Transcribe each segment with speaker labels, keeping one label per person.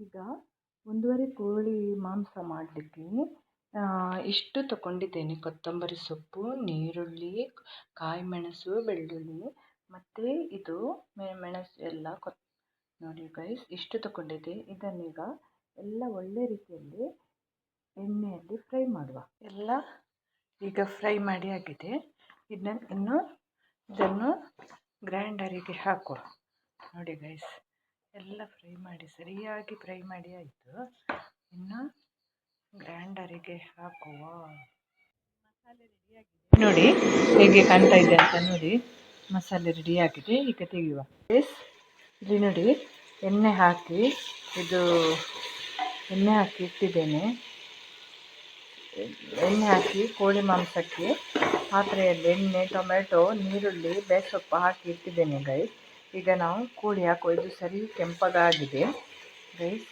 Speaker 1: ಈಗ 1.5 ಕೋಳಿ ಮಾಂಸ ಮಾಡಲಿಕ್ಕೆ ಇಷ್ಟು ತಗೊಂಡಿದ್ದೇನೆ: ಕೊತ್ತಂಬರಿ ಸೊಪ್ಪು, ನೀರುಳ್ಳಿ, ಕಾಯಿಮೆಣಸು, ಬೆಳ್ಳುಳ್ಳಿ ಮತ್ತು ಇದು ಮೆಣಸು ಎಲ್ಲ ನೋಡಿ ಗೈಸ್, ಇಷ್ಟು ತಗೊಂಡಿದ್ದೆ. ಇದನ್ನೀಗ ಎಲ್ಲ ಒಳ್ಳೆ ರೀತಿಯಲ್ಲಿ ಎಣ್ಣೆಯಲ್ಲಿ ಫ್ರೈ ಮಾಡುವ. ಎಲ್ಲ ಈಗ ಫ್ರೈ ಮಾಡಿ ಆಗಿದೆ. ಇನ್ನು ಇದನ್ನು ಗ್ರೈಂಡರಿಗೆ ಹಾಕುವ. ನೋಡಿ ಗೈಸ್, ಎಲ್ಲ ಸರಿಯಾಗಿ ಫ್ರೈ ಮಾಡಿ ಆಯಿತು. ಇನ್ನು ಗ್ರೈಂಡರಿಗೆ ಹಾಕುವ. ಮಸಾಲೆ ರೆಡಿಯಾಗಿದೆ ನೋಡಿ, ಹೇಗೆ ಕಾಣ್ತಾ ಇದೆ ಅಂತ ನೋಡಿ. ಮಸಾಲೆ ರೆಡಿಯಾಗಿದೆ, ಈಗ ತೆಗೆಯುವ. ಗೈಸ್, ಇಲ್ಲಿ ನೋಡಿ, ಎಣ್ಣೆ ಹಾಕಿ ಇಟ್ಟಿದ್ದೇನೆ. ಎಣ್ಣೆ ಹಾಕಿ ಕೋಳಿ ಮಾಂಸಕ್ಕೆ ಪಾತ್ರೆಯಲ್ಲಿ ಎಣ್ಣೆ, ಟೊಮೆಟೊ, ನೀರುಳ್ಳಿ, ಬೇಸೊಪ್ಪು ಹಾಕಿ ಇಟ್ಟಿದ್ದೇನೆ ಗೈಸ್. ಈಗ ನಾವು ಕೋಳಿ ಹಾಕುವ. ಇದು ಸರಿ ಕೆಂಪಗಾಗಿದೆ ಗೈಸ್.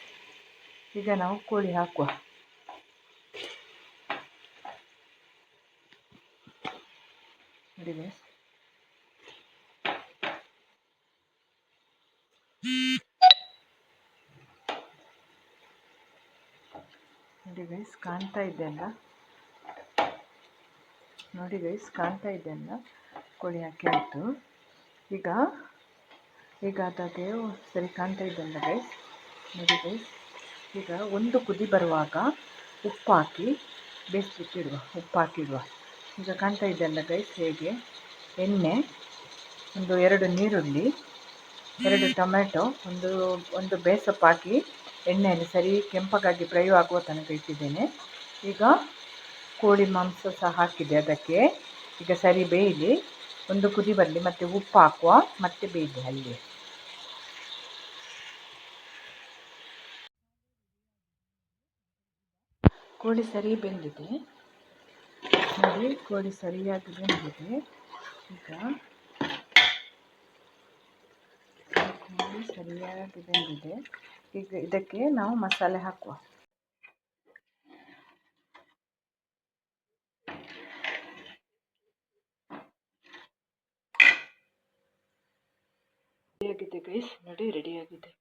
Speaker 1: ಈಗ ನಾವು ಕೋಳಿ ಹಾಕುವ. ನೋಡಿ ಗೈಸ್, ನೋಡಿ ಗೈಸ್, ಕಾಣ್ತಾ ಇದೆ ಅಲ್ಲ? ನೋಡಿ ಗೈಸ್, ಕಾಣ್ತಾ ಇದೆ ಅಲ್ಲ? ಕೋಳಿ ಹಾಕಿ ಆಯಿತು. ಈಗ ಅದಾಗೆ ಸರಿ ಕಾಣ್ತಾ ಇದೆಯಲ್ಲ ಗೈಸ್? ನೋಡಿ ಗೈಸ್, ಈಗ ಒಂದು ಕುದಿ ಬರುವಾಗ ಉಪ್ಪು ಹಾಕಿ ಬೇಯಿಸ್ಬಿಟ್ಟಿಡುವ. ಉಪ್ಪು ಹಾಕಿಡುವ. ಈಗ ಕಾಣ್ತಾ ಇದೆಯಲ್ಲ ಗೈಸ್, ಹೇಗೆ ಎಣ್ಣೆ, 2 ನೀರುಳ್ಳಿ, 2 ಟೊಮೆಟೊ, ಒಂದು ಬೇಸೊಪ್ಪು ಹಾಕಿ ಎಣ್ಣೆಯಲ್ಲಿ ಸರಿ ಕೆಂಪಗಾಗಿ ಫ್ರೈ ಆಗುವ ತನಕ ಇಟ್ಟಿದ್ದೇನೆ. ಈಗ ಕೋಳಿ ಮಾಂಸ ಸಹ ಹಾಕಿದೆ ಅದಕ್ಕೆ. ಈಗ ಸರಿ ಬೇಯಲಿ, ಒಂದು ಕುದಿ ಬರಲಿ, ಮತ್ತು ಉಪ್ಪು ಹಾಕುವ, ಮತ್ತೆ ಬೇಯಲಿ ಅಲ್ಲಿ. ಕೋಳಿ ಸರಿ ಬೆಂದಿದೆ ನೋಡಿ, ಕೋಳಿ ಸರಿಯಾಗಿ ಬೆಂದಿದೆ. ಈಗ ಕೋಳಿ ಸರಿಯಾಗಿ ಬೆಂದಿದೆ. ಈಗ ಇದಕ್ಕೆ ನಾವು ಮಸಾಲೆ ಹಾಕುವ. ರೆಡಿಯಾಗಿದೆ ಗೈಸ್, ನೋಡಿ ರೆಡಿಯಾಗಿದೆ.